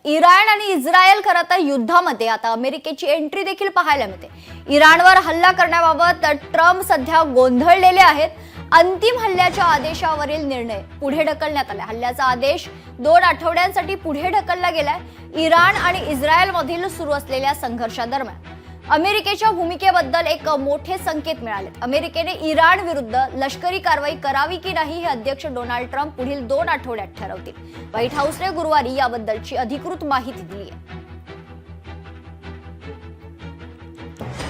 Iran आणि Israel खरं तर युद्धामध्ये आता अमेरिकेची एंट्री देखील पाहायला मिळते। इराणवर हल्ला करण्याबाबत ट्रम्प सध्या गोंधळलेले आहेत। अंतिम हल्ल्याच्या आदेशावरील निर्णय पुढे ढकलण्यात आला। हल्ल्याचा आदेश 2 आठवड्यांसाठी पुढे ढकलला गेलाय। इराण आणि इस्रायलमधील सुरू असलेल्या संघर्षादरम्यान अमेरिकेच्या भूमिकेबद्दल एक मोठे संकेत मिळालेत। अमेरिकेने इराण विरुद्ध लष्करी कारवाई करावी की नाही हे अध्यक्ष डोनाल्ड ट्रम्प पुढील 2 आठवड्यात ठरवतील। व्हाईट हाऊसने गुरुवारी याबद्दलची अधिकृत माहिती दिली आहे।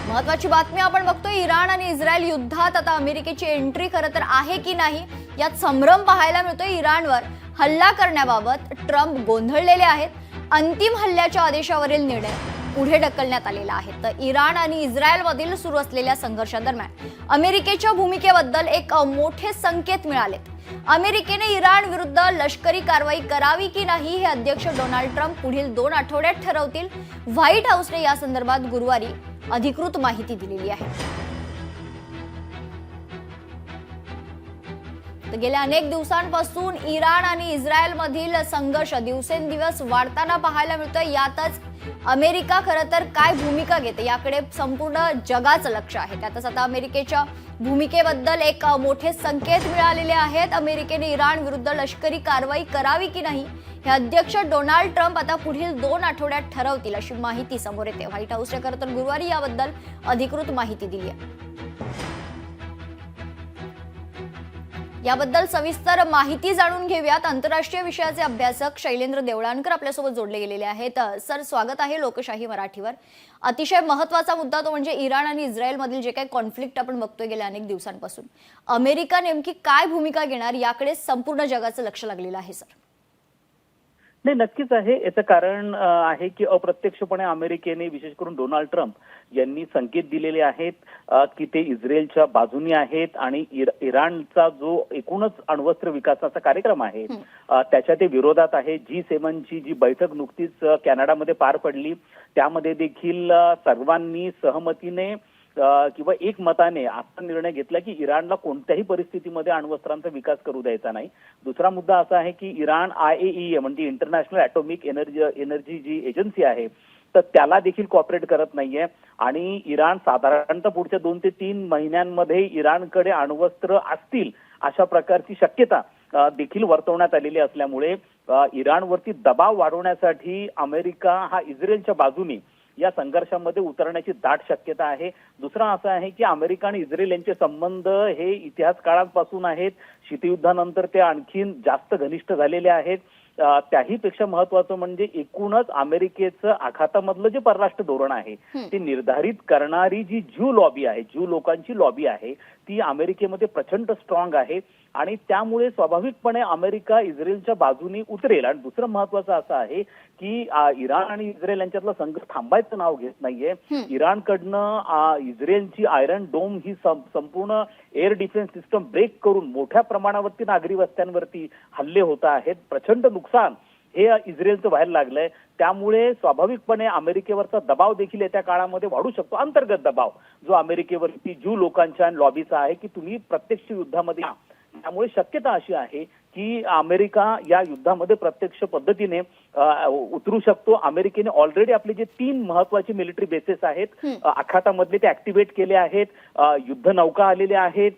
महत्त्वाची बातमी आपण बघतोय, इराण आणि इस्रायल युद्धात आता अमेरिकेची एंट्री खरं तर आहे की नाही यात संभ्रम पाहायला मिळतोय। इराणवर हल्ला करण्याबाबत ट्रम्प गोंधळलेले आहेत। अंतिम हल्ल्याच्या आदेशावरील निर्णय पुढे ढकलण्यात आलेला आहे। तर इराण आणि इस्रायलमधील सुरू असलेल्या संघर्षादरम्यान अमेरिकेच्या भूमिकेबद्दल एक मोठे संकेत मिळालेत। अमेरिकेने इराण विरुद्ध लष्करी कारवाई करावी की नाही हे अध्यक्ष डोनाल्ड ट्रम्प पुढील 2 आठवड्यात ठरवतील। व्हाईट हाऊसने या संदर्भात गुरुवारी अधिकृत माहिती दिलेली आहे। गेल्या अनेक दिवसांपासून इराण आणि इस्रायलमधील संघर्ष दिवसेंदिवस वाढताना पाहायला मिळतोय। यातच अमेरिका खरं तर काय भूमिका घेते याकडे संपूर्ण जगाचं लक्ष आहे। त्यातच आता अमेरिकेच्या भूमिकेबद्दल एक मोठे संकेत मिळालेले आहेत। अमेरिकेने इराण विरुद्ध लष्करी कारवाई करावी की नाही हे अध्यक्ष डोनाल्ड ट्रम्प आता पुढील 2 आठवड्यात ठरवतील अशी माहिती समोर येते। व्हाईट हाऊसने खरं तर गुरुवारी याबद्दल अधिकृत माहिती दिली आहे। याबद्दल सविस्तर माहिती जाणून घेऊयात। आंतरराष्ट्रीय विषयाचे अभ्यासक शैलेंद्र देवळानकर आपल्यासोबत जोडले गेलेले आहेत। सर, स्वागत आहे लोकशाही मराठीवर। अतिशय महत्त्वाचा मुद्दा तो म्हणजे इराण आणि इस्रायलमधील जे काही कॉन्फ्लिक्ट आपण बघतोय गेल्या अनेक दिवसांपासून, अमेरिका नेमकी काय भूमिका घेणार याकडे संपूर्ण जगाचं लक्ष लागलेलं आहे। सर, नाही, नक्कीच आहे। याचं कारण आहे की अप्रत्यक्षपणे अमेरिकेने, विशेष करून डोनाल्ड ट्रम्प यांनी संकेत दिलेले आहेत की ते इस्रायलच्या बाजूने आहेत आणि इराणचा जो एकूणच अण्वस्त्र विकासाचा कार्यक्रम आहे त्याच्या ते विरोधात आहे। G7 ची जी बैठक नुकतीच कॅनडामध्ये पार पडली त्यामध्ये देखील सर्वांनी सहमतीने किंवा एकमताने असा निर्णय घेतला की इराणला कोणत्याही परिस्थितीमध्ये अण्वस्त्रांचा विकास करू द्यायचा नाही। दुसरा मुद्दा असा आहे की इराण IAEA म्हणजे इंटरनॅशनल ॲटॉमिक एनर्जी जी एजन्सी आहे तर त्याला देखील कॉपरेट करत नाहीये आणि इराण साधारणतः पुढच्या 2 ते 3 महिन्यांमध्ये इराणकडे अण्वस्त्र असतील अशा प्रकारची शक्यता देखील वर्तवण्यात आलेली असल्यामुळे इराणवरती दबाव वाढवण्यासाठी अमेरिका हा इस्रायलच्या बाजूने या संघर्षामध्ये उतरण्याची दाट शक्यता आहे। दुसरा असा आहे की अमेरिका आणि इस्रायल यांचे संबंध हे इतिहास काळापासून आहेत। शीतयुद्धानंतर ते आणखीन जास्त घनिष्ठ झालेले आहेत। त्याहीपेक्षा महत्वाचं म्हणजे एकूणच अमेरिकेचं आखातामधलं जे परराष्ट्र धोरण आहे ते निर्धारित करणारी जी ज्यू लॉबी आहे, ज्यू लोकांची लॉबी आहे, ती अमेरिकेमध्ये प्रचंड स्ट्रॉंग आहे आणि त्यामुळे स्वाभाविकपणे अमेरिका इस्रायलच्या बाजूने उतरेल। आणि दुसरं महत्वाचं असं आहे की इराण आणि इस्रायल यांच्यातला संघर्ष थांबायचं नाव घेत नाहीये। इराणकडनं इस्रायलची आयरन डोम ही संपूर्ण एअर डिफेन्स सिस्टम ब्रेक करून मोठ्या प्रमाणावरती नागरी वस्त्यांवरती हल्ले होत आहेत। प्रचंड नुकसान हे इस्रायलचं व्हायला लागलंय। त्यामुळे स्वाभाविकपणे अमेरिकेवरचा दबाव देखील येत्या काळामध्ये वाढू शकतो। अंतर्गत दबाव जो अमेरिकेवरती ज्यू लोकांच्या लॉबीचा आहे की तुम्ही प्रत्यक्ष युद्धामध्ये या। त्यामुळे शक्यता अशी आहे की अमेरिका या युद्धामध्ये प्रत्यक्ष पद्धतीने उतरू शकतो। अमेरिकेने ऑलरेडी आपले जे 3 महत्वाचे मिलिटरी बेसेस आहेत आखातामधले ते ऍक्टिव्हेट केले आहेत। युद्ध नौका आलेल्या आहेत,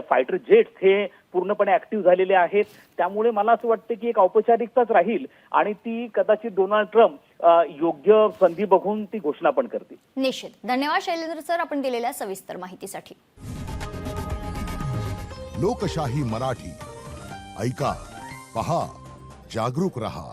फायटर जेट्स हे पूर्णपणे ऍक्टिव्ह झालेले आहेत। त्यामुळे मला असं वाटतं की एक औपचारिकताच राहील आणि ती कदाचित डोनाल्ड ट्रम्प योग्य संधी बघून ती घोषणा पण करतील। निश्चित। धन्यवाद शैलेंद्र सर, आपण दिलेल्या सविस्तर माहितीसाठी। लोकशाही मराठी ऐका, पहा, जागरूक रहा।